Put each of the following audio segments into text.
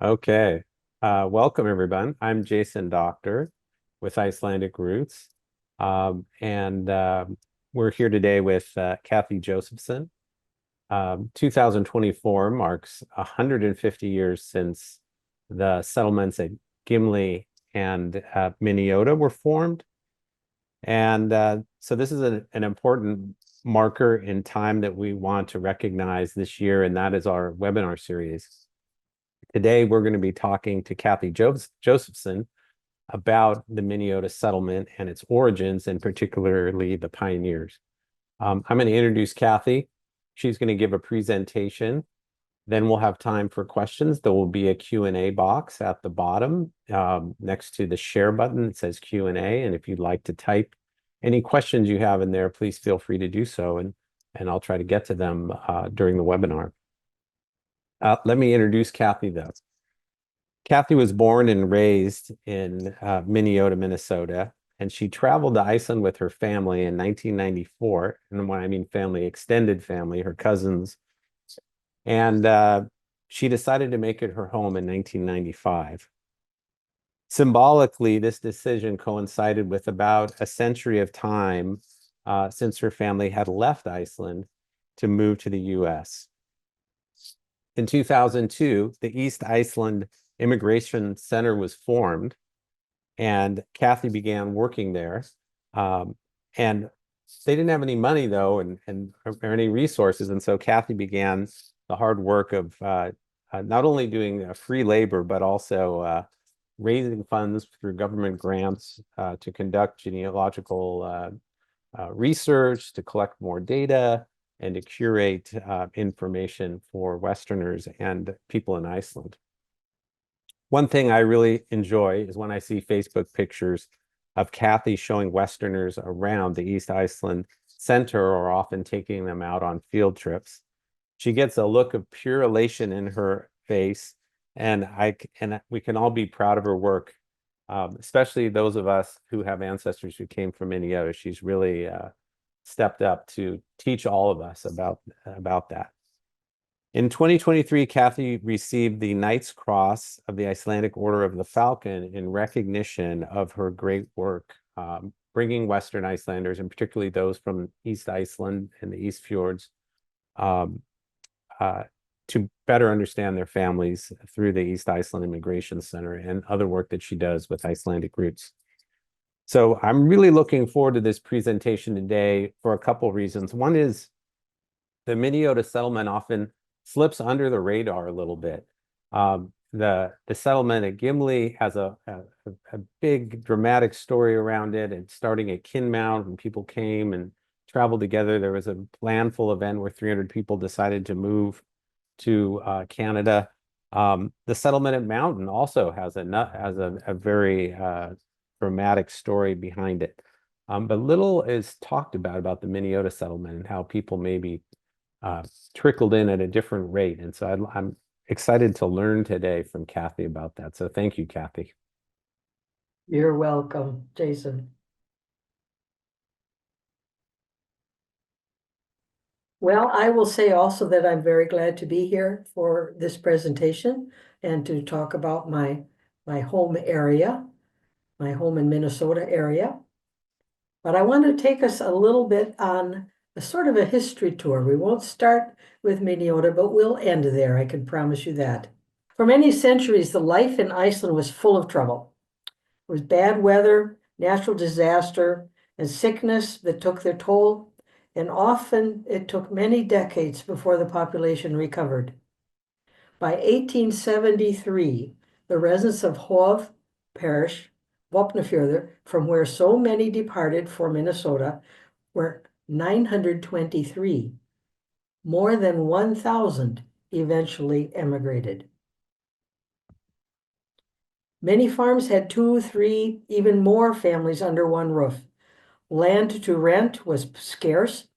Okay. Welcome, everyone. I'm Jason Doctor with Icelandic Roots. And we're here today with Cathy Josephson. 2024 marks 150 years since the settlements at Gimli and Minneota were formed. And so this is an important marker in time that we want to recognize this year, and that is our webinar series. Today, we're going to be talking to Cathy Josephson about the Minneota settlement and its origins, and particularly the pioneers. I'm going to introduce Cathy. She's going to give a presentation. Then we'll have time for questions. There will be a Q&A box at the bottom next to the share button. It says Q&A. And if you'd like to type any questions you have in there, please feel free to do so. And I'll try to get to them during the webinar. Let me introduce Cathy, though. Cathy was born and raised in Minneota, Minnesota, and she traveled to Iceland with her family in 1994. And when I mean family, extended family, her cousins. And she decided to make it her home in 1995. Symbolically, this decision coincided with about a century of time since her family had left Iceland to move to the US. In 2002, the East Iceland Immigration Center was formed, and Cathy began working there. And they didn't have any money, though, or any resources. And so Cathy began the hard work of not only doing free labor, but also raising funds through government grants to conduct genealogical research, to collect more data, and to curate information for Westerners and people in Iceland. One thing I really enjoy is when I see Facebook pictures of Cathy showing Westerners around the East Iceland Center, or often taking them out on field trips. She gets a look of pure elation in her face, and we can all be proud of her work, especially those of us who have ancestors who came from Minneota. She's really stepped up to teach all of us about that. In 2023, Cathy received the Knight's Cross of the Icelandic Order of the Falcon in recognition of her great work, bringing Western Icelanders, and particularly those from East Iceland and the East Fjords, to better understand their families through the East Iceland Immigration Center and other work that she does with Icelandic Roots. So I'm really looking forward to this presentation today for a couple of reasons. One is the Minneota settlement often slips under the radar a little bit. The settlement at Gimli has a big dramatic story around it. And starting at Kinmount, when people came and traveled together, there was a landfall event where 300 people decided to move to Canada. The settlement at Mountain also has a very dramatic story behind it. But little is talked about the Minneota settlement and how people maybe trickled in at a different rate. And so I'm excited to learn today from Cathy about that. So thank you, Cathy. You're welcome, Jason. Well, I will say also that I'm very glad to be here for this presentation and to talk about my home area, my home in Minnesota area. But I want to take us a little bit on a sort of a history tour. We won't start with Minneota, but we'll end there. I can promise you that. For many centuries, the life in Iceland was full of trouble. It was bad weather, natural disaster, and sickness that took their toll, and often it took many decades before the population recovered. By 1873, the residents of Hov Parish, Vopnafjörður, from where so many departed for Minnesota, were 923. More than 1,000 eventually emigrated. Many farms had 2, 3, even more families under one roof. Land to rent was scarce,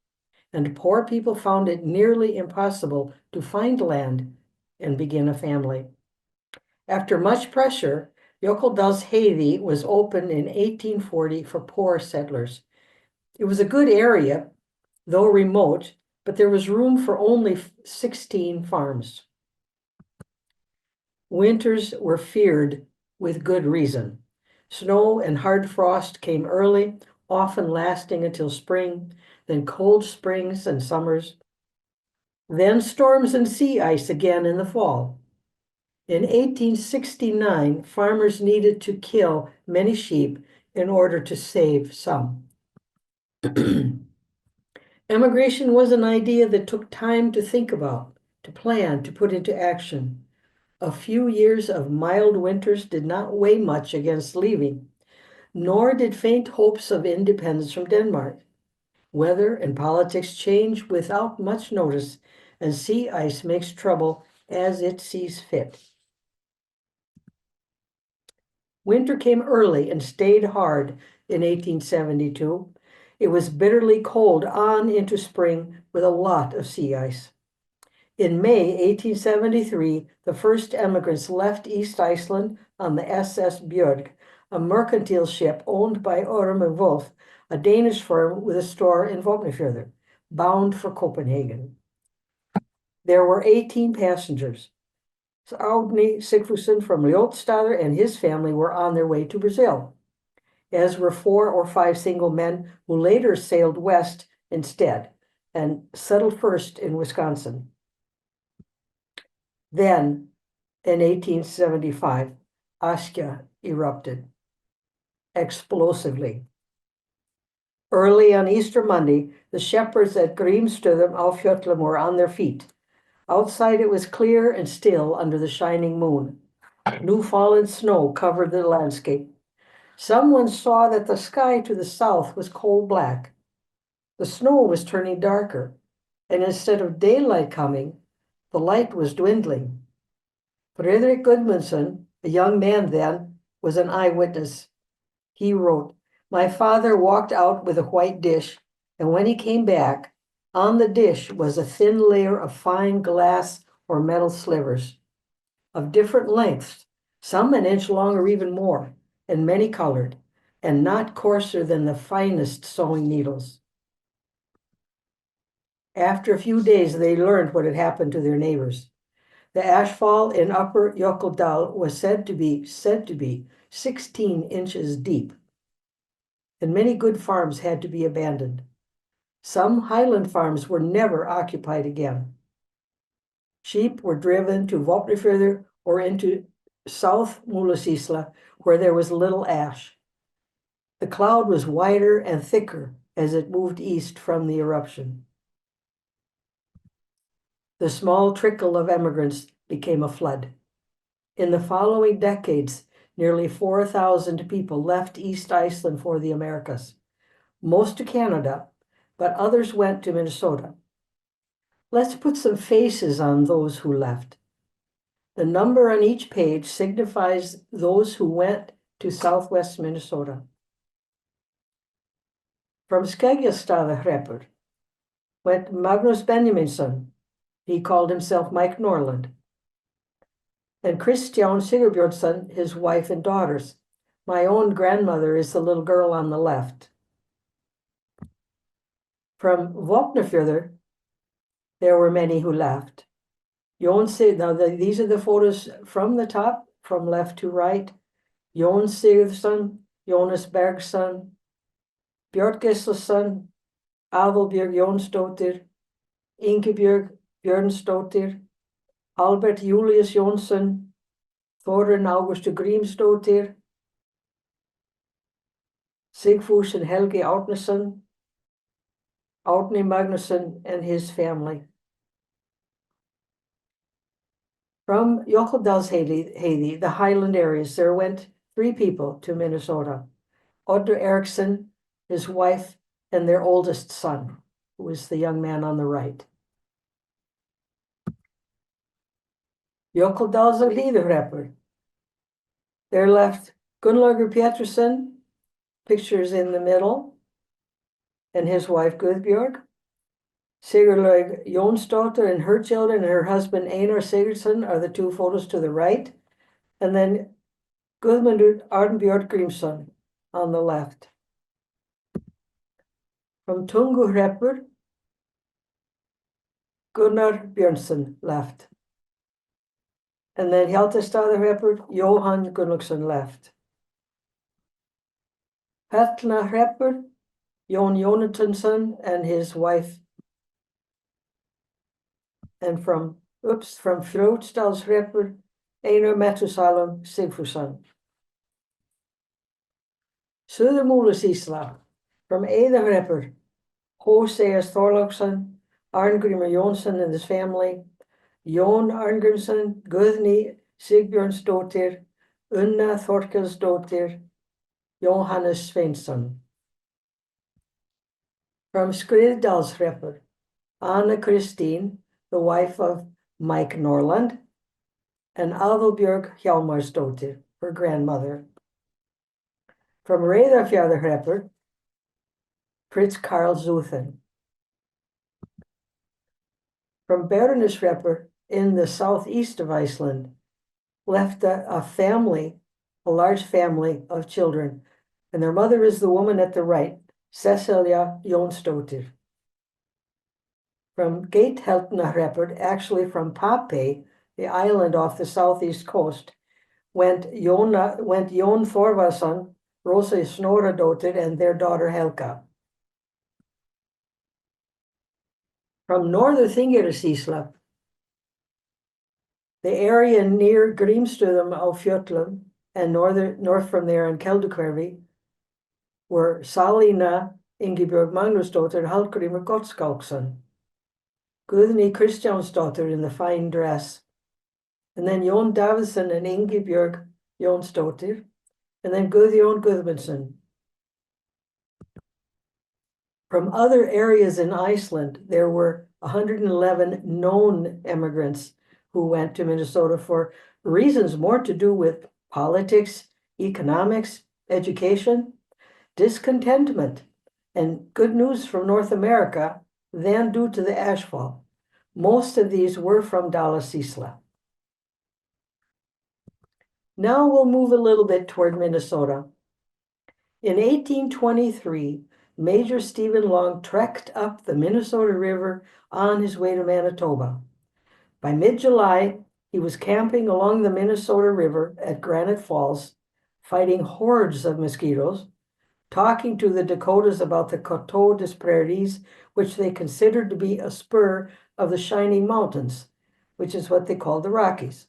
and poor people found it nearly impossible to find land and begin a family. After much pressure, Jökuldalsheiði was opened in 1840 for poor settlers. It was a good area, though remote, but there was room for only 16 farms. Winters were feared with good reason. Snow and hard frost came early, often lasting until spring, then cold springs and summers, then storms and sea ice again in the fall. In 1869, farmers needed to kill many sheep in order to save some. Emigration was an idea that took time to think about, to plan, to put into action. A few years of mild winters did not weigh much against leaving, nor did faint hopes of independence from Denmark. Weather and politics change without much notice, and sea ice makes trouble as it sees fit. Winter came early and stayed hard in 1872. It was bitterly cold on into spring with a lot of sea ice. In May 1873, the first emigrants left East Iceland on the SS Björg, a mercantile ship owned by Orm and Wolf, a Danish firm with a store in Vågsøy, bound for Copenhagen. There were 18 passengers. Árni Sigfússon from Ljótsstaðir and his family were on their way to Brazil, as were 4 or 5 single men who later sailed west instead and settled first in Wisconsin. Then, in 1875, Askja erupted explosively. Early on Easter Monday, the shepherds at Grímsstöðum á Fjöllum were on their feet. Outside it was clear and still under the shining moon. New fallen snow covered the landscape. Someone saw that the sky to the south was coal black. The snow was turning darker, and instead of daylight coming, the light was dwindling. Frederick Gudmundsson, a young man then, was an eyewitness. He wrote, "My father walked out with a white dish, and when he came back, on the dish was a thin layer of fine glass or metal slivers of different lengths, some an inch long or even more, and many colored, and not coarser than the finest sewing needles." After a few days, they learned what had happened to their neighbors. The ashfall in Upper Jökuldal was said to be 16 inches deep, and many good farms had to be abandoned. Some highland farms were never occupied again. Sheep were driven to Vopnafjörður or into South Múlasýsla, where there was little ash. The cloud was wider and thicker as it moved east from the eruption. The small trickle of emigrants became a flood. In the following decades, nearly 4,000 people left East Iceland for the Americas, most to Canada, but others went to Minnesota. Let's put some faces on those who left. The number on each page signifies those who went to Southwest Minnesota. From Skeggjastaðahreppur went Magnus Benjaminsson. He called himself Mike Norland. And Kristján Sigurbjörnsson, his wife and daughters. My own grandmother is the little girl on the left. From Vopnafjörður, there were many who left. These are the photos from the top, from left to right. Jón Sigurðsson, Jónas Bergsson, Björn Gislason, Aðalbjörg Jónsdóttir, Ingibjörg Björnsdóttir, Albert Julius Jónsson, Þórunn Ágústa Grímsdóttir, Sigfús and Helgi Árnason, Árni Magnusson and his family. From Jökuldalsheiði, the highland areas, there went 3 people to Minnesota. Oddur Eriksson, his wife, and their oldest son, who was the young man on the right. Jökuldalsheiðarreppur. There left Gunnlaug Pétursson, pictures in the middle, and his wife Guðbjörg. Sigurlaug Jónsdóttir and her children and her husband Einar Sigurdsson are the 2 photos to the right. And then Guðmundur Arnbjörn Grímsson on the left. From Tunguhreppur, Gunnar Björnsson left. And then Hjaltestaðahreppur, Johan Gunnlaugsson left. Hellnahreppur, Jón Jonatansson and his wife. And from Fljótsdalshreppur, Einar Methusalem Sigfússon. Suðurmúlasýsla, from Eiðahreppur, Hóseas Þorláksson, Arngrímur Jónsson and his family, Jón Arngrímsson, Guðni Sigbjörnsdóttir, Unna Þorkelsdóttir, Jóhannes Sveinsson. From Skriðdalshreppur, Anna Kristín, the wife of Mike Norland, and Aðalbjörg Hjálmarsdóttir, her grandmother. From Reyðarfjarðarhreppur, Fritz Karl Zuthen. From Bernishrepper in the southeast of Iceland, left a family, a large family of children, and their mother is the woman at the right, Cecilia Jónsdóttir. From Geitheltnahreppur, actually from Papey, the island off the southeast coast, went Jón Þorvarðsson, Rosa Snorradóttir, and their daughter Helga. From Norður-Þingeyjarsýsla, the area near Grímstöðum á Fjöllum and north from there in Kelduhverfi were Salína Ingibjörg Magnúsdóttir and Hallgrímur Gottskálksson. Guðni Kristjánsdóttir in the fine dress, and then Jón Davidsson and Ingibjörg Jónsdóttir, and then Guðjón Guðmundsson. From other areas in Iceland, there were 111 known immigrants who went to Minnesota for reasons more to do with politics, economics, education, discontentment, and good news from North America than due to the ashfall. Most of these were from Dalasýsla. Now we'll move a little bit toward Minnesota. In 1823, Major Stephen Long trekked up the Minnesota River on his way to Manitoba. By mid-July, he was camping along the Minnesota River at Granite Falls, fighting hordes of mosquitoes, talking to the Dakotas about the Coteau des Prairies, which they considered to be a spur of the Shining Mountains, which is what they called the Rockies.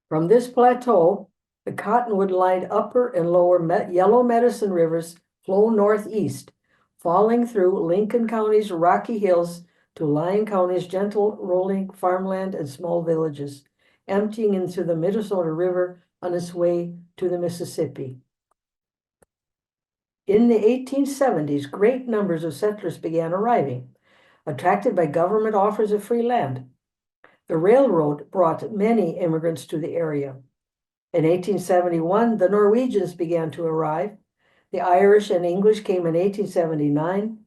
From this plateau, the cottonwood-lined upper and lower Yellow Medicine rivers flow northeast, falling through Lincoln County's rocky hills to Lyon County's gentle rolling farmland and small villages, emptying into the Minnesota River on its way to the Mississippi. In the 1870s, great numbers of settlers began arriving, attracted by government offers of free land. The railroad brought many immigrants to the area. In 1871, the Norwegians began to arrive. The Irish and English came in 1879.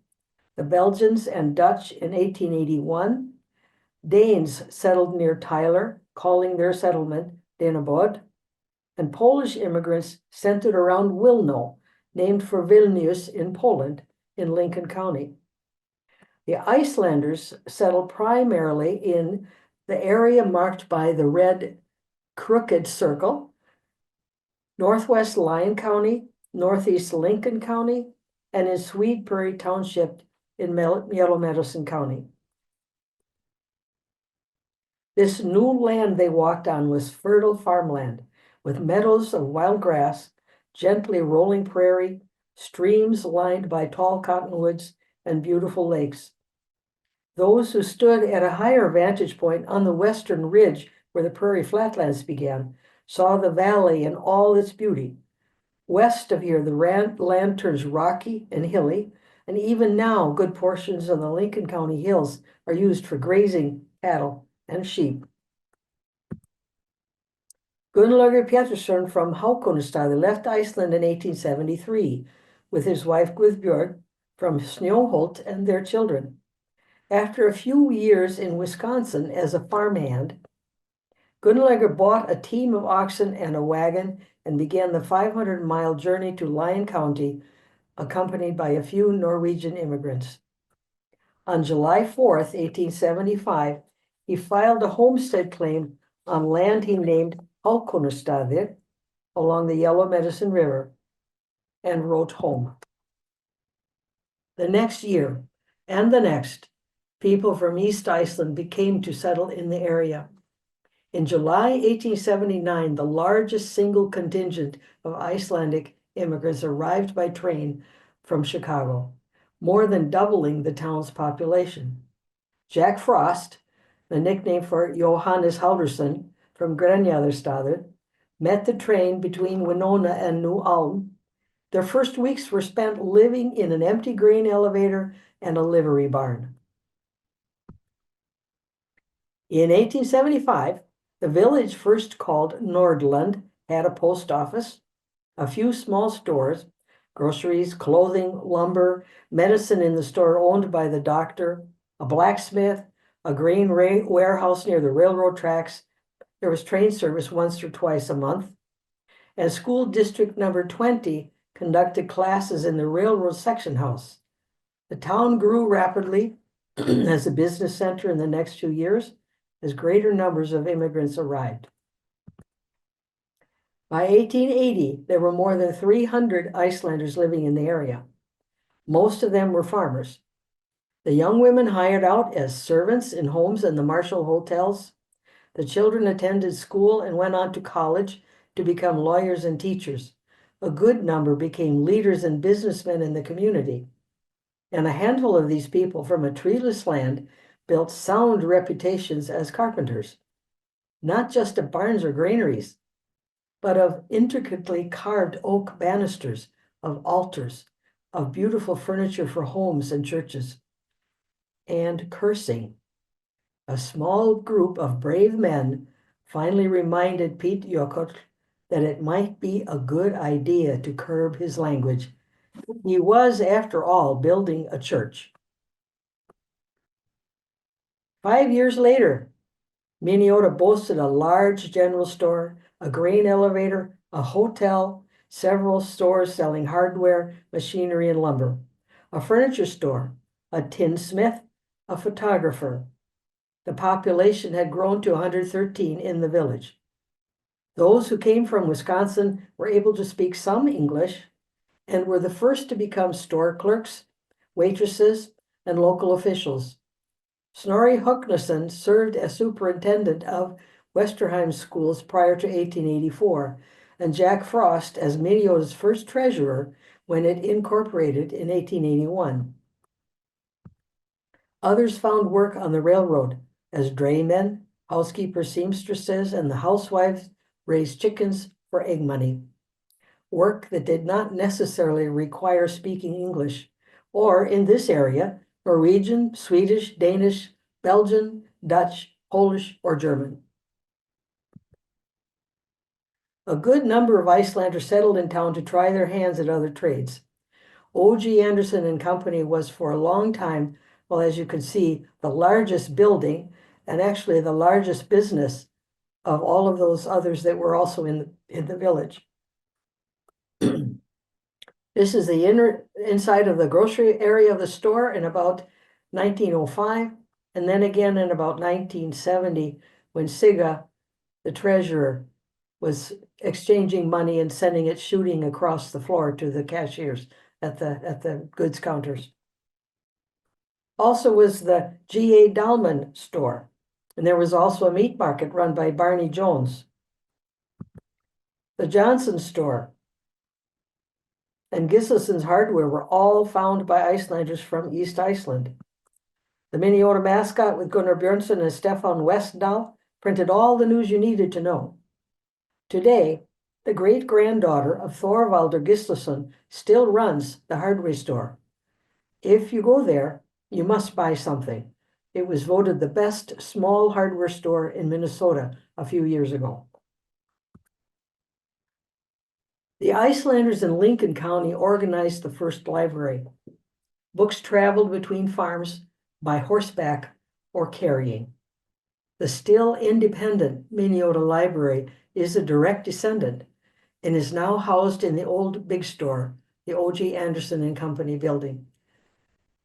The Belgians and Dutch in 1881. Danes settled near Tyler, calling their settlement Danebod. And Polish immigrants centered around Wilno, named for Vilnius in Poland, in Lincoln County. The Icelanders settled primarily in the area marked by the red crooked circle, northwest Lyon County, northeast Lincoln County, and in Swede Prairie Township in Yellow Medicine County. This new land they walked on was fertile farmland with meadows of wild grass, gently rolling prairie, streams lined by tall cottonwoods, and beautiful lakes. Those who stood at a higher vantage point on the western ridge where the prairie flatlands began saw the valley in all its beauty. West of here, the land turns rocky and hilly, and even now, good portions of the Lincoln County hills are used for grazing cattle and sheep. Gunnlaug Pétursson from Hákonarstaði left Iceland in 1873 with his wife Guðbjörg from Snjóholt and their children. After a few years in Wisconsin as a farmhand, Gunnlaug bought a team of oxen and a wagon and began the 500-mile journey to Lyon County, accompanied by a few Norwegian immigrants. On July 4th, 1875, he filed a homestead claim on land he named Hákonarstaðir along the Yellow Medicine River and wrote home. The next year and the next, people from East Iceland became to settle in the area. In July 1879, the largest single contingent of Icelandic immigrants arrived by train from Chicago, more than doubling the town's population. Jack Frost, the nickname for Johannes Haldursson from Grenjaðarstaðir, met the train between Winona and New Ulm. Their first weeks were spent living in an empty grain elevator and a livery barn. In 1875, the village, first called Nordland, had a post office, a few small stores, groceries, clothing, lumber, medicine in the store owned by the doctor, a blacksmith, a grain warehouse near the railroad tracks. There was train service once or twice a month. And school district number 20 conducted classes in the railroad section house. The town grew rapidly as a business center in the next few years as greater numbers of immigrants arrived. By 1880, there were more than 300 Icelanders living in the area. Most of them were farmers. The young women hired out as servants in homes and the Marshall hotels. The children attended school and went on to college to become lawyers and teachers. A good number became leaders and businessmen in the community. And a handful of these people from a treeless land built sound reputations as carpenters, not just of barns or granaries, but of intricately carved oak banisters, of altars, of beautiful furniture for homes and churches. And cursing. A small group of brave men finally reminded Pete Jökull that it might be a good idea to curb his language. He was, after all, building a church. 5 years later, Minneota boasted a large general store, a grain elevator, a hotel, several stores selling hardware, machinery, and lumber, a furniture store, a tinsmith, a photographer. The population had grown to 113 in the village. Those who came from Wisconsin were able to speak some English and were the first to become store clerks, waitresses, and local officials. Snorri Hugnason served as superintendent of Westerheim schools prior to 1884, and Jack Frost as Minneota's first treasurer when it incorporated in 1881. Others found work on the railroad as draymen, housekeepers, seamstresses, and the housewives raised chickens for egg money. Work that did not necessarily require speaking English, or in this area, Norwegian, Swedish, Danish, Belgian, Dutch, Polish, or German. A good number of Icelanders settled in town to try their hands at other trades. O.G. Anderson and Company was for a long time, well, as you can see, the largest building and actually the largest business of all of those others that were also in the village. This is the inside of the grocery area of the store in about 1905, and then again in about 1970, when Sigga, the treasurer, was exchanging money and sending it shooting across the floor to the cashiers at the goods counters. Also was the G.A. Dahlman store, and there was also a meat market run by Barney Jones. The Johnson store and Gislison's hardware were all found by Icelanders from East Iceland. The Minneota mascot with Gunnar Björnsson and Stefan Westdahl printed all the news you needed to know. Today, the great-granddaughter of Thorvaldur Gislason still runs the hardware store. If you go there, you must buy something. It was voted the best small hardware store in Minnesota a few years ago. The Icelanders in Lincoln County organized the first library. Books traveled between farms by horseback or carrying. The still independent Minneota Library is a direct descendant and is now housed in the old big store, the O.G. Anderson and Company building,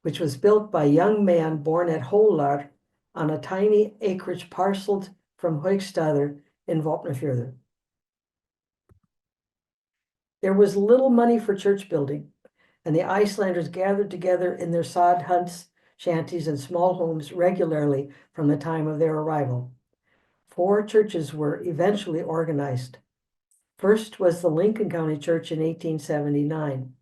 which was built by a young man born at Hólar on a tiny acreage parceled from Högstaðir in Vopnafjörður. There was little money for church building, and the Icelanders gathered together in their sod huts, shanties, and small homes regularly from the time of their arrival. 4 churches were eventually organized. First was the Lincoln County Church in 1879.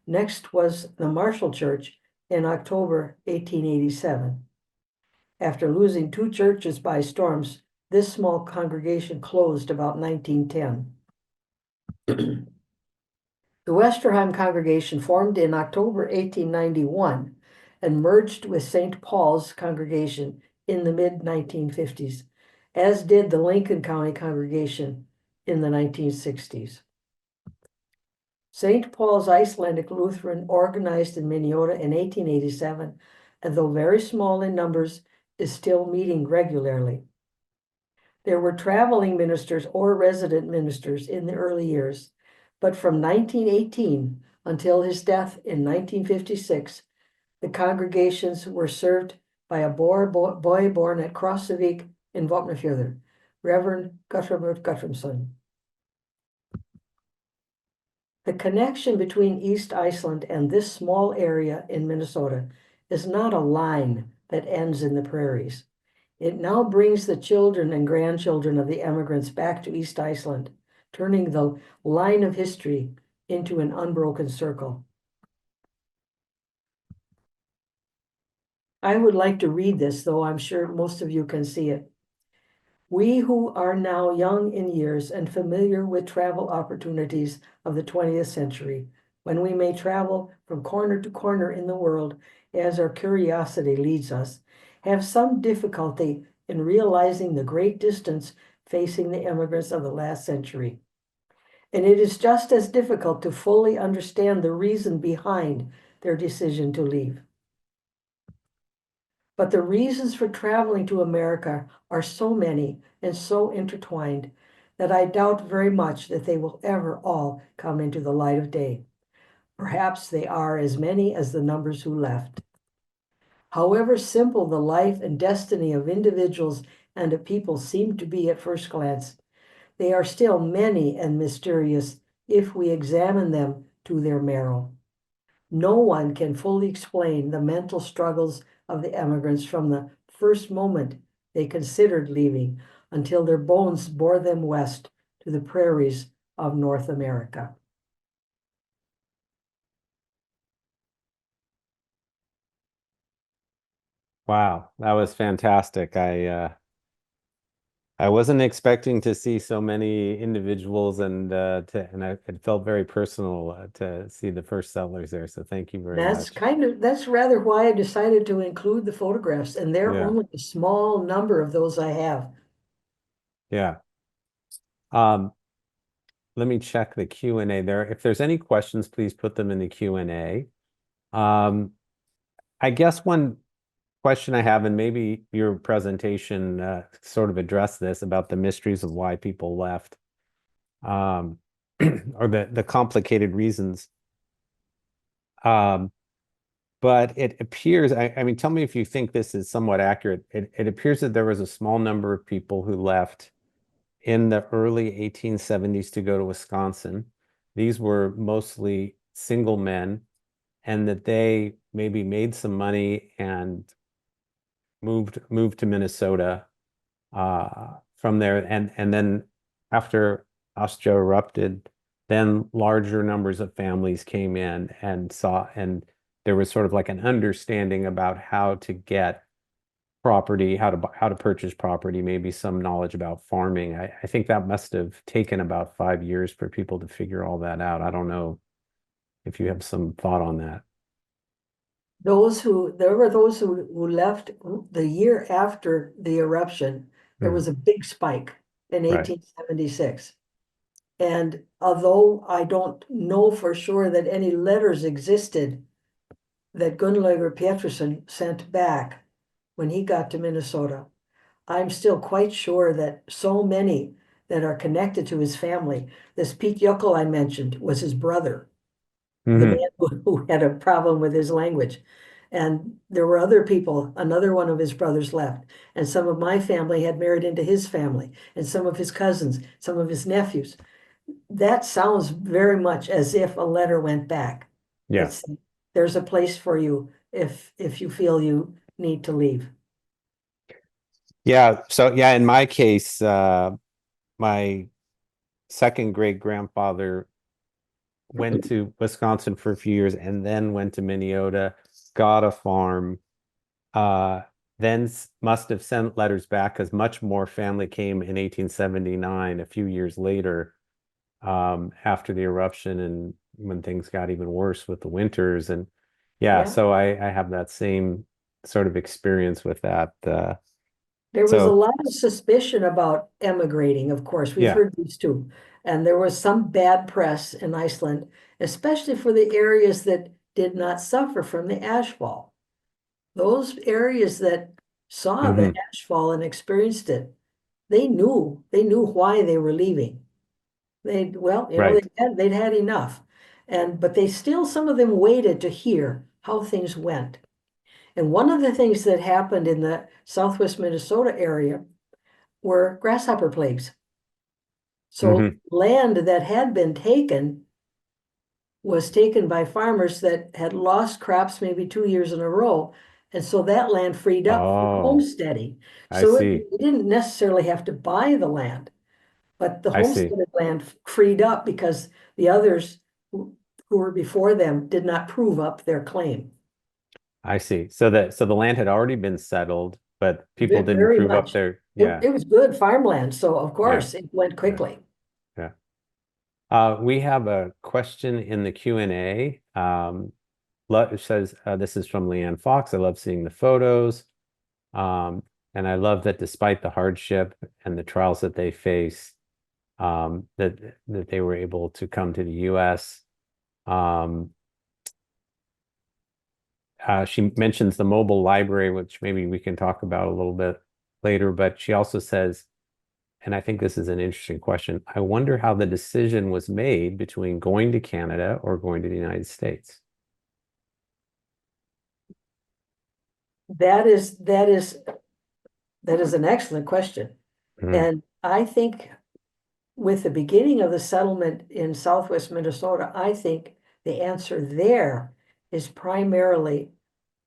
Next was the Marshall Church in October 1887. After losing 2 churches by storms, this small congregation closed about 1910. The Westerheim congregation formed in October 1891 and merged with St. Paul's congregation in the mid-1950s, as did the Lincoln County congregation in the 1960s. St. Paul's Icelandic Lutheran organized in Minneota in 1887, and though very small in numbers, is still meeting regularly. There were traveling ministers or resident ministers in the early years, but from 1918 until his death in 1956, the congregations were served by a boy born at Krossavik in Vopnafjörður, Reverend Gunnlaug Pétursson. The connection between East Iceland and this small area in Minnesota is not a line that ends in the prairies. It now brings the children and grandchildren of the emigrants back to East Iceland, turning the line of history into an unbroken circle. I would like to read this, though I'm sure most of you can see it. We who are now young in years and familiar with travel opportunities of the 20th century, when we may travel from corner to corner in the world as our curiosity leads us, have some difficulty in realizing the great distance facing the immigrants of the last century. And it is just as difficult to fully understand the reason behind their decision to leave. But the reasons for traveling to America are so many and so intertwined that I doubt very much that they will ever all come into the light of day. Perhaps they are as many as the numbers who left. However simple the life and destiny of individuals and of people seem to be at first glance, they are still many and mysterious if we examine them to their marrow. No one can fully explain the mental struggles of the emigrants from the first moment they considered leaving until their bones bore them west to the prairies of North America. Wow, that was fantastic. I wasn't expecting to see so many individuals, and it felt very personal to see the first settlers there. So thank you very much. That's rather why I decided to include the photographs, and they're Yeah. only a small number of those I have. Yeah. Let me check the Q&A there. If there's any questions, please put them in the Q&A. I guess one question I have, and maybe your presentation sort of addressed this about the mysteries of why people left, or the complicated reasons. But it appears, I mean, tell me if you think this is somewhat accurate. It appears that there was a small number of people who left in the early 1870s to go to Wisconsin. These were mostly single men, and that they maybe made some money and moved to Minnesota from there. And then after Austria erupted, then larger numbers of families came in and there was sort of like an understanding about how to get property, how to purchase property, maybe some knowledge about farming. I think that must have taken about 5 years for people to figure all that out. I don't know if you have some thought on that. There were those who left the year after the eruption. There was a big spike in Right. 1876. And although I don't know for sure that any letters existed that Gunnlaug Pétursson sent back when he got to Minnesota, I'm still quite sure that so many that are connected to his family, this Pete Yuckel I mentioned was his brother, the man who had a problem with his language. And there were other people, another one of his brothers left. And some of my family had married into his family, and some of his cousins, some of his nephews. That sounds very much as if a letter went back. Yeah. It's, there's a place for you if you feel you need to leave. Yeah. So yeah, in my case, my second great grandfather went to Wisconsin for a few years and then went to Minneota, got a farm, then must have sent letters back because much more family came in 1879, a few years later, after the eruption and when things got even worse with the winters. And yeah, Yeah. so I have that same sort of experience with that. There was a So lot of suspicion about emigrating, of course. We've yeah. heard these too. And there was some bad press in Iceland, especially for the areas that did not suffer from the ashfall. Those areas that saw the Hmm. ashfall and experienced it, they knew why they were leaving. Well, Right. they'd had enough. But they still, some of them waited to hear how things went. And one of the things that happened in the southwest Minnesota area were grasshopper plagues. So Hmm. land that had been taken was taken by farmers that had lost crops maybe 2 years in a row. And so that land freed up for Oh, homesteading. I So see. it didn't necessarily have to buy the land, but the I see. homesteaded land freed up because the others who were before them did not prove up their claim. I see. So the land had already been settled, but people didn't Very prove up much. their, yeah, It was good farmland, so of yeah, course it went yeah, quickly. yeah. We have a question in the Q&A. It says, this is from Leanne Fox. I love seeing the photos. Um, and I love that despite the hardship and the trials that they face, that they were able to come to the US. Um, she mentions the mobile library, which maybe we can talk about a little bit later, but she also says, and I think this is an interesting question, I wonder how the decision was made between going to Canada or going to the United States. That is an excellent question. Mm, And I think with the beginning of the settlement in southwest Minnesota, I think the answer there is primarily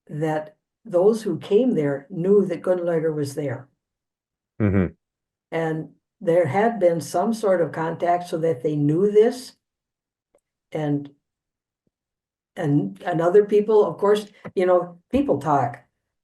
that those who came there knew that Gunnlaug was there. mhm. And there had been some sort of contact so that they knew this. And and other people, of course, people talk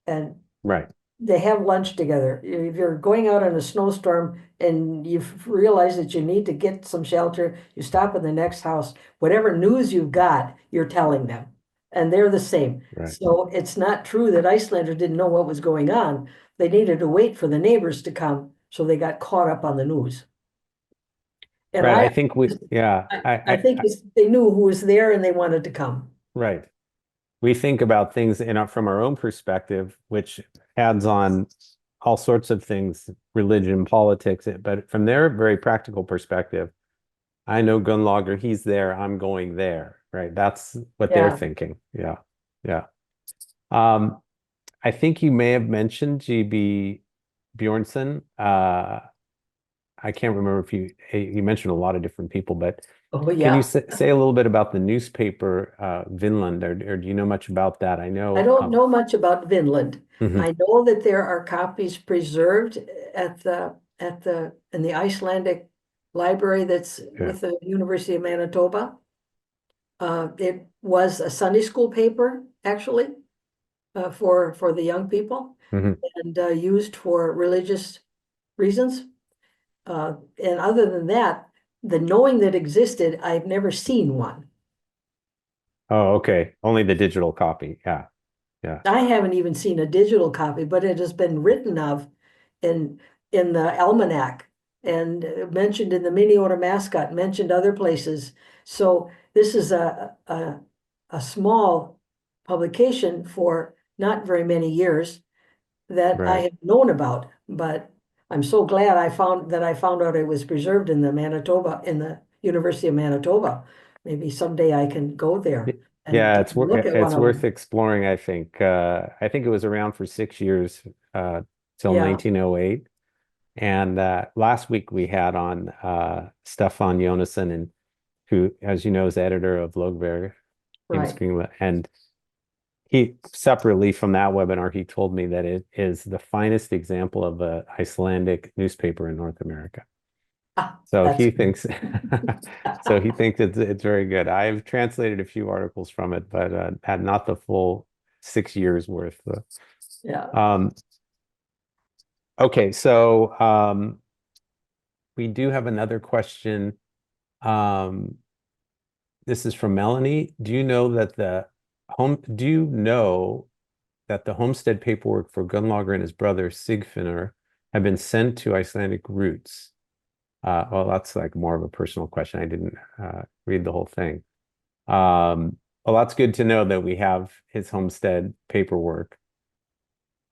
and Right, they have lunch together. If you're going out in a snowstorm and you realize that you need to get some shelter, you stop in the next house. Whatever news you've got, you're telling them. And they're the same. right. So it's not true that Icelanders didn't know what was going on. They needed to wait for the neighbors to come, so they got caught up on the news. And Right. I I think we, yeah, I think they knew who was there and they wanted to come. right. We think about things from our own perspective, which adds on all sorts of things, religion, politics, but from their very practical perspective, I know Gunlager, he's there, I'm going there, right? That's what they're Yeah. thinking. Yeah. Yeah. Um, I think you may have mentioned GB Bjornson. I can't remember if you mentioned a lot of different people, but Oh, can you yeah. say a little bit about the newspaper Vinland, or do you know much about that? I I know. don't know much about Vinland. Mhm, I know that there are copies preserved in the Icelandic library that's yeah. with the University of Manitoba. It was a Sunday school paper, actually, for the young people Mhm. and used for religious reasons. And other than that, the knowing that existed, I've never seen one. Oh, okay. Only the digital copy. Yeah. Yeah. I haven't even seen a digital copy, but it has been written of in in the almanac and mentioned in the Minneota mascot, mentioned other places. So this is a small publication for not very many years that I Right. have known about, but I'm so glad I found out it was preserved in the University of Manitoba. Maybe someday I can go there. and Yeah, take a look at one it's of worth them. exploring, I think. I think it was around for 6 years, till Yeah, 1908. And last week we had on Stefan Jonassen, and who, as you know, is editor of Logberg, right. and he separately from that webinar, he told me that it is the finest example of a Icelandic newspaper in North America. Ah, So that's he thinks so he thinks it's very good. I've translated a few articles from it, but had not the full 6 years worth. yeah. Um, okay, so we do have another question. Um, this is from Melanie. Do you know that the homestead paperwork for Gunnlaug and his brother Sigfinnur have been sent to Icelandic roots? Well, that's like more of a personal question. I didn't read the whole thing. Well, that's good to know that we have his homestead paperwork.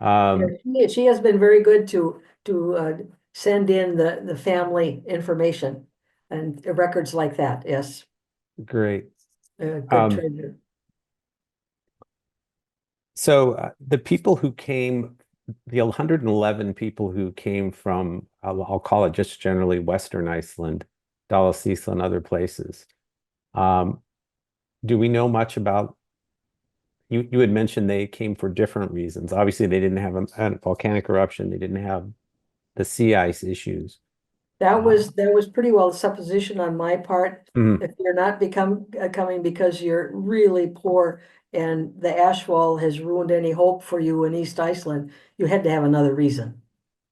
Yeah, Um, she has been very good to send in the family information and records like that. Yes, great. good Um, treasure. so the people who came, the 111 people who came from, I'll call it just generally Western Iceland, Dallasisla and other places. Um, do we know much about, you had mentioned they came for different reasons. Obviously, they didn't have a volcanic eruption. They didn't have the sea ice issues. That was pretty well a supposition on my part. Mhm. If you're not coming because you're really poor and the ash wall has ruined any hope for you in East Iceland, you had to have another reason.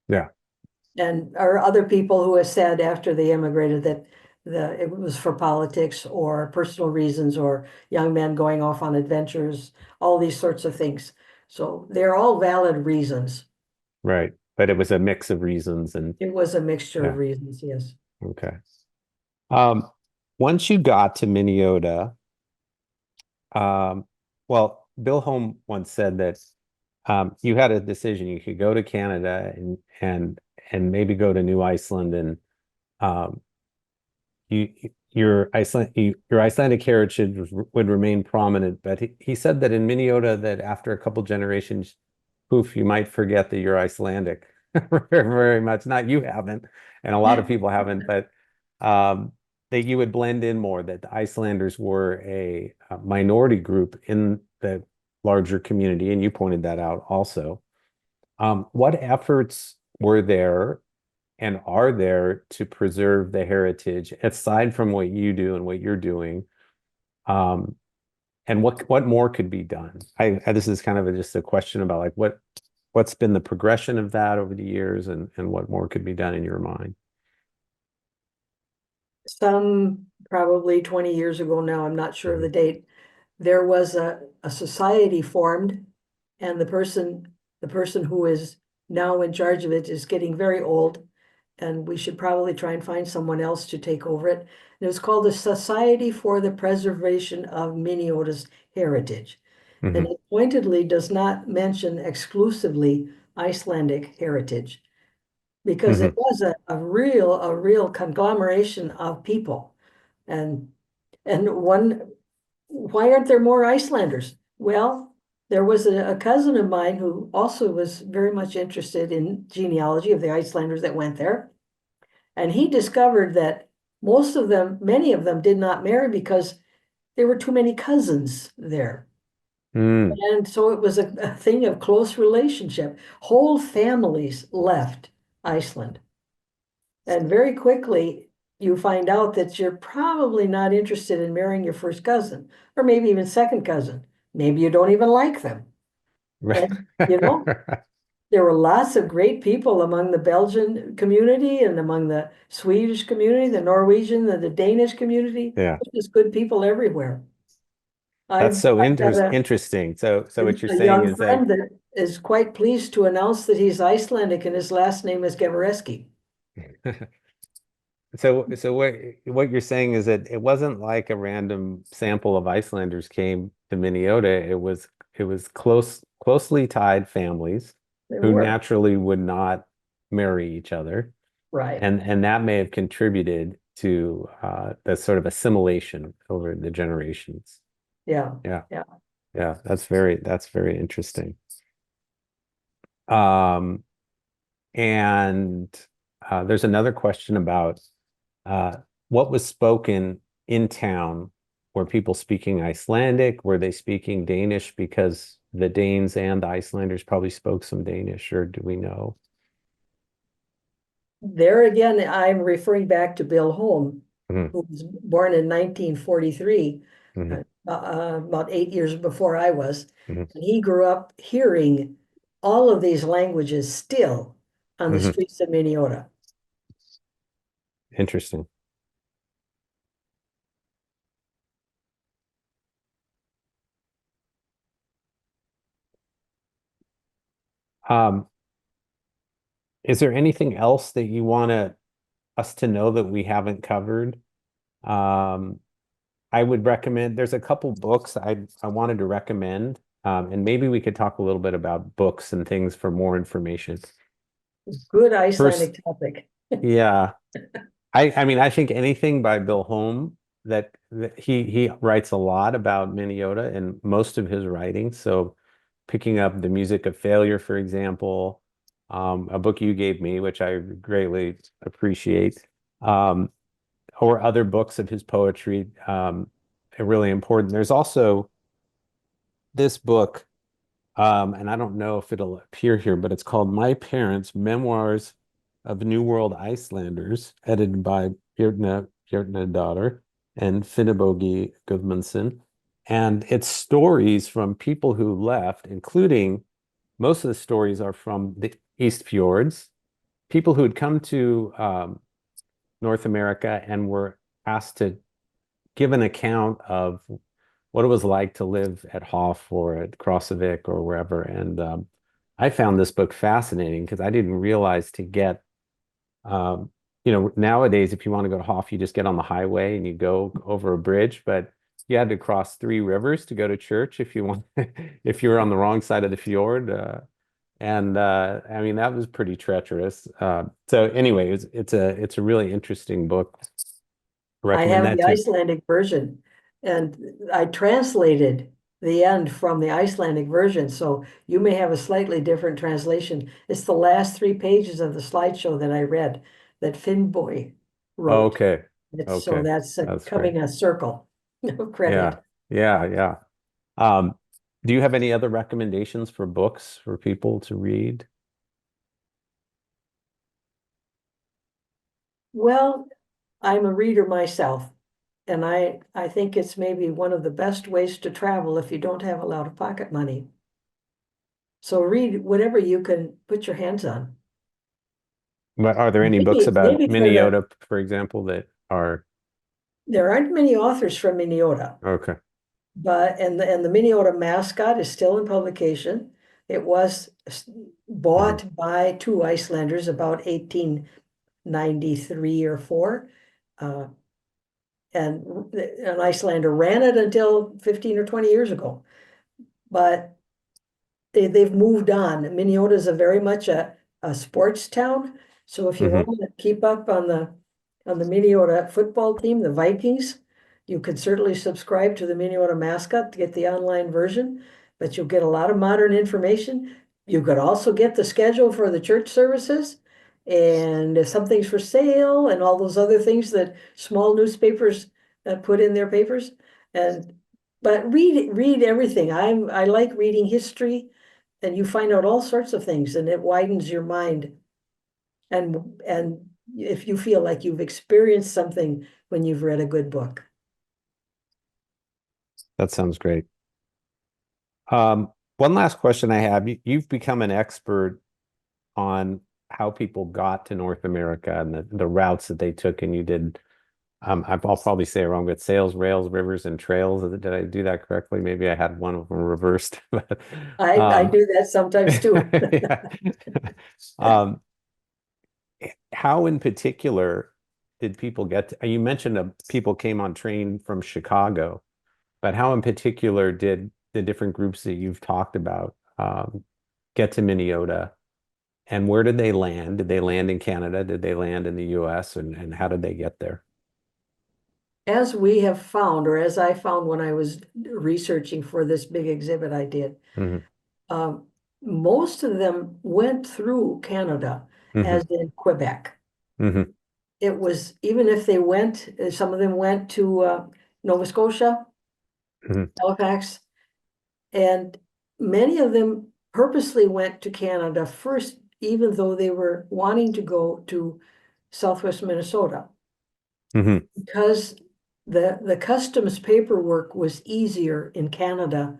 Yeah, And or other people who have said after they immigrated that it was for politics or personal reasons or young men going off on adventures, all these sorts of things. So they're all valid reasons. right. But it was a mix of reasons, and It was a mixture of yeah, reasons, yes. okay. Um, Once you got to Minneota, um, well, Bill Holm once said that you had a decision. You could go to Canada and maybe go to New Iceland, and um, you your Icelandic heritage would remain prominent. But he said that in Minneota, that after a couple generations, poof, you might forget that you're Icelandic very much. Not you haven't, and a lot of people haven't, but um, that you would blend in more, that the Icelanders were a minority group in the larger community, and you pointed that out also. What efforts were there and are there to preserve the heritage aside from what you do and what you're doing? Um, and what more could be done? This is kind of just a question about like what's been the progression of that over the years, and what more could be done in your mind? Some probably 20 years ago now, I'm not sure of the Mhm. date, there was a society formed and the person who is now in charge of it is getting very old. And we should probably try and find someone else to take over it. And it was called the Society for the Preservation of Minneota's Heritage. And Mhm. it pointedly does not mention exclusively Icelandic heritage because it Mhm. was a real conglomeration of people. And why aren't there more Icelanders? Well, there was a cousin of mine who also was very much interested in genealogy of the Icelanders that went there. And he discovered that many of them did not marry because there were too many cousins there. Mm. And so it was a thing of close relationship. Whole families left Iceland. And very quickly, you find out that you're probably not interested in marrying your first cousin, or maybe even second cousin. Maybe you don't even like them. And, you know, there were lots of great people among the Belgian community and among the Swedish community, the Norwegian, the Danish community. Yeah, There's good people everywhere. that's so I've got interesting. So what you're a saying young is that friend that is quite pleased to announce that he's Icelandic and his last name is Gabareski. so what you're saying is that it wasn't like a random sample of Icelanders came to Minneota. It was closely tied families There who were, naturally would not marry each other, right. and that may have contributed to the sort of assimilation over the generations. Yeah, Yeah. yeah. Yeah. That's very interesting. Um, and there's another question about uh, what was spoken in town. Were people speaking Icelandic? Were they speaking Danish? Because the Danes and the Icelanders probably spoke some Danish, or do we know? There again, I'm referring back to Bill Holm, Mhm, who was born in 1943, mhm, about 8 years before I was. mhm, And he grew up hearing all of these languages still on the mhm. streets of Minneota. Interesting. Um, is there anything else that you want us to know that we haven't covered? Um, I would recommend, there's a couple books I wanted to recommend, and maybe we could talk a little bit about books and things for more information. Good First, Icelandic topic. yeah, I mean, I think anything by Bill Holm that he writes a lot about Minneota in most of his writings. So picking up The Music of Failure, for example, a book you gave me, which I greatly appreciate, um, or other books of his poetry, are really important. There's also this book, and I don't know if it'll appear here, but it's called My Parents, Memoirs of New World Icelanders, edited by Björna daughter and Finnbogi Gudmundsson. And it's stories from people who left, including most of the stories are from the East Fjords, people who had come to North America and were asked to give an account of what it was like to live at Hof or at Krosevik or wherever. And I found this book fascinating because I didn't realize to get, um, nowadays, if you want to go to Hof, you just get on the highway and you go over a bridge, but you had to cross three rivers to go to church if you want, if you were on the wrong side of the fjord. And I mean, that was pretty treacherous. So anyway, it's a really interesting book. I Recommend have that the too. Icelandic version, and I translated the end from the Icelandic version, so you may have a slightly different translation. It's the last 3 pages of the slideshow that I read that Finnboy wrote. Okay. So Okay. that's That's great. coming a circle of Yeah. credit. Yeah. Yeah. Um, do you have any other recommendations for books for people to read? Well, I'm a reader myself, and I think it's maybe one of the best ways to travel if you don't have a lot of pocket money. So read whatever you can put your hands on. But are there any books about Maybe for the Minneota, for example, that are there aren't many authors from Minneota, okay? but and the Minneota mascot is still in publication. It was Mhm. bought by two Icelanders about 1893 or four. Uh, and an Icelander ran it until 15 or 20 years ago. But they've moved on. Minneota is a very much a sports town. So if you Hmm. want to keep up on the Minneota football team, the Vikings, you could certainly subscribe to the Minneota mascot to get the online version, but you'll get a lot of modern information. You could also get the schedule for the church services and if something's for sale and all those other things that small newspapers put in their papers. And but read everything. I like reading history and you find out all sorts of things and it widens your mind. And if you feel like you've experienced something when you've read a good book. That sounds great. One last question I have. You've become an expert on how people got to North America and the routes that they took, and you did. I'll probably say it wrong, but sails, rails, rivers, and trails. Did I do that correctly? Maybe I had one of them reversed. But, I um, do that sometimes too. yeah. Um, how in particular did people get to, you mentioned people came on train from Chicago, but how in particular did the different groups that you've talked about get to Minneota? And where did they land? Did they land in Canada? Did they land in the US? And how did they get there? as we have found, or as I found when I was researching for this big exhibit I did, Mhm, um, most of them went through Canada, mhm, as in Quebec. mhm, It was, even if they went, some of them went to Nova Scotia, mhm, Halifax, and many of them purposely went to Canada first, even though they were wanting to go to Southwest Minnesota, mhm. because the customs paperwork was easier in Canada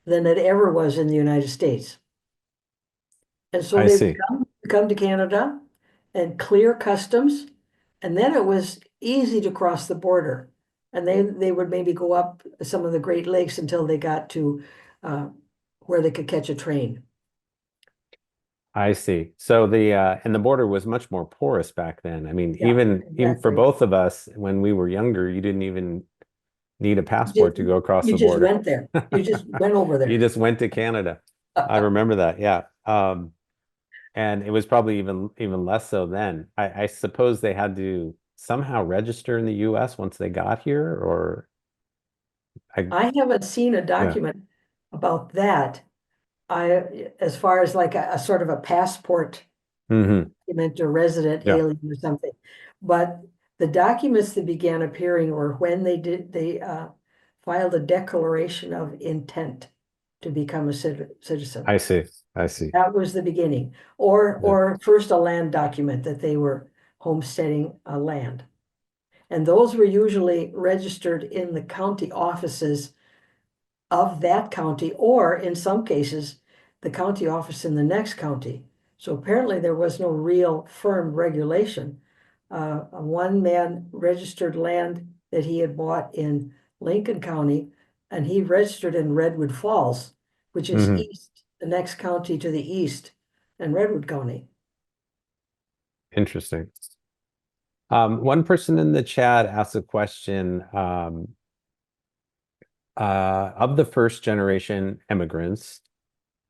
than it ever was in the United States. And so I they would see. come to Canada and clear customs, and then it was easy to cross the border. And they would maybe go up some of the Great Lakes until they got to where they could catch a train. I see. So and the border was much more porous back then. I mean, Yeah, even for exactly. both of us, when we were younger, you didn't even need a You just, passport to go across you the just border. went there. You just went over You there. just went to Canada. I remember that. Yeah. And it was probably even less so then. I suppose they had to somehow register in the US once they got here, or I I haven't seen a yeah. document about that. As far as like a sort of a passport Hmm. document or resident Yeah. alien or something. But the documents that began appearing were when they filed a declaration of intent to become a citizen. I see. I see. That was the beginning. Yeah. Or first a land document that they were homesteading a land. And those were usually registered in the county offices of that county, or in some cases, the county office in the next county. So apparently there was no real firm regulation. One man registered land that he had bought in Lincoln County, and he registered in Redwood Falls, which is Hmm. east, the next county to the east, and Redwood County. Interesting. One person in the chat asked a question. Of the first generation immigrants,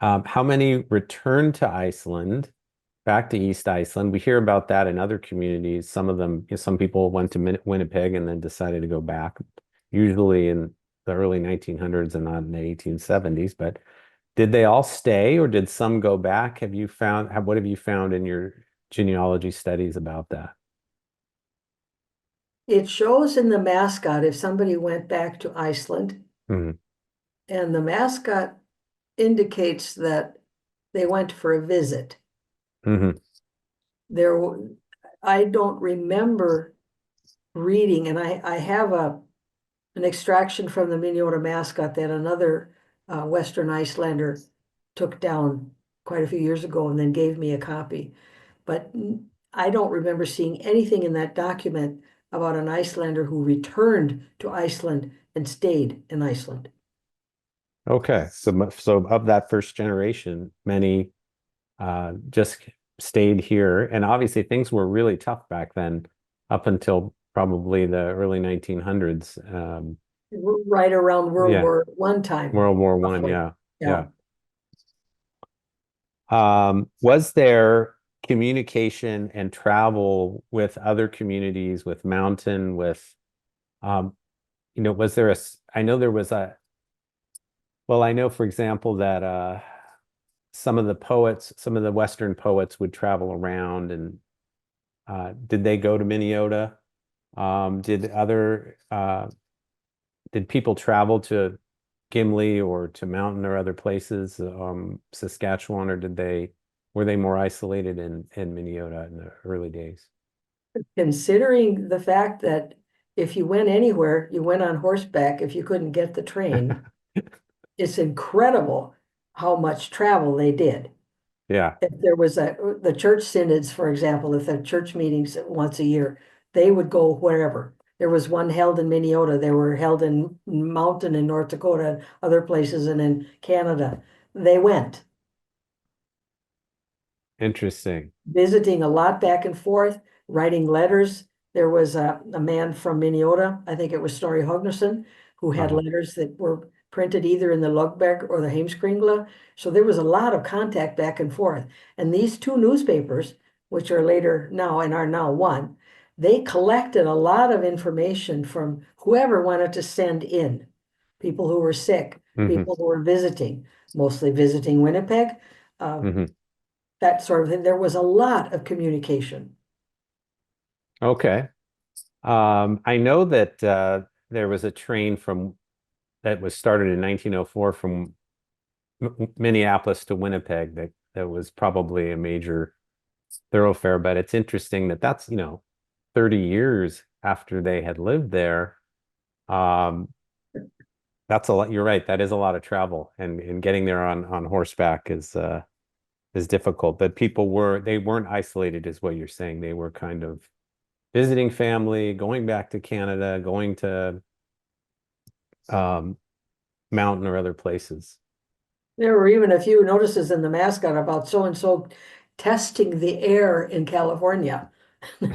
how many returned to Iceland, back to East Iceland? We hear about that in other communities. Some of them, some people went to Winnipeg and then decided to go back, usually in the early 1900s and not in the 1870s. But did they all stay or did some go back? What have you found in your genealogy studies about that? It shows in the mascot if somebody went back to Iceland, Hmm. and the mascot indicates that they went for a visit. Hmm. There, I don't remember reading, and I have an extraction from the Minneota mascot that another Western Icelander took down quite a few years ago and then gave me a copy. But I don't remember seeing anything in that document about an Icelander who returned to Iceland and stayed in Iceland. Okay, so of that first generation, many just stayed here. And obviously, things were really tough back then, up until probably the early 1900s. Right around World Yeah, War One time, World War One. roughly. Yeah, Yeah. yeah. Was there communication and travel with other communities, with mountain, um, was there I know there was well, I know, for example, that some of the Western poets would travel around and did they go to Minneota? Did people travel to Gimli or to Mountain or other places, Saskatchewan, or were they more isolated in Minneota in the early days? Considering the fact that if you went anywhere, you went on horseback if you couldn't get the train, it's incredible how much travel they did. Yeah. If there was the church synods, for example, if the church meetings once a year, they would go wherever. There was one held in Minneota, they were held in Mountain in North Dakota, and other places, and in Canada. They went, Interesting. visiting a lot back and forth, writing letters. There was a man from Minneota, I think it was Snorri Hognason, who had Uh-huh. letters that were printed either in the Lugberg or the Heimskringla. So there was a lot of contact back and forth. And these two newspapers, which are later now and are now one, they collected a lot of information from whoever wanted to send in. People who were sick, people who were visiting, mostly visiting Winnipeg, hmm that sort of thing. There was a lot of communication. Okay. I know that there was a train from that was started in 1904 from Minneapolis to Winnipeg that was probably a major thoroughfare, but it's interesting that that's, 30 years after they had lived there. Um, that's a lot. You're right. That is a lot of travel, and getting there on horseback is difficult. But they weren't isolated, is what you're saying. They were kind of visiting family, going back to Canada, going to um, mountain or other places. There were even a few notices in the mascot about so and so testing the air in California. I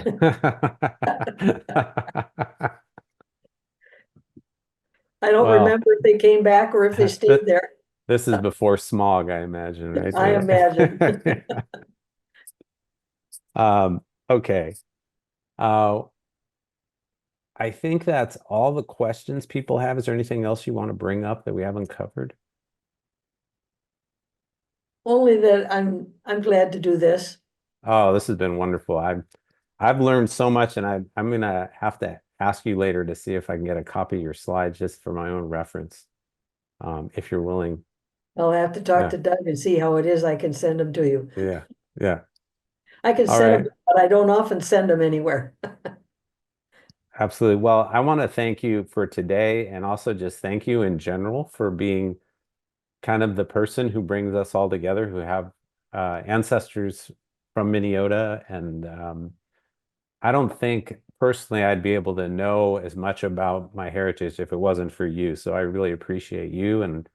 don't Well, remember if they came back or if they stayed that there. this is before smog, I imagine, right? I imagine. Okay. Uh, I think that's all the questions people have. Is there anything else you want to bring up that we haven't covered? Only that I'm glad to do this. Oh, this has been wonderful. I've learned so much, and I'm gonna have to ask you later to see if I can get a copy of your slides just for my own reference, if you're willing. I'll have to talk Yeah, to Doug and see how it is. I can send them to you. yeah, yeah. I can All send them, right. but I don't often send them anywhere. Absolutely. Well, I want to thank you for today and also just thank you in general for being kind of the person who brings us all together, who have ancestors from Minneota. And I don't think personally I'd be able to know as much about my heritage if it wasn't for you. So I really appreciate you and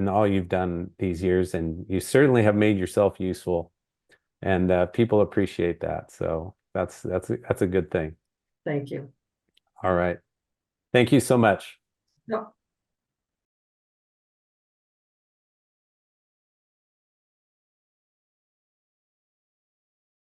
all you've done these years. And you certainly have made yourself useful, and people appreciate that. So that's a good thing. Thank you. All right. Thank you so much. No,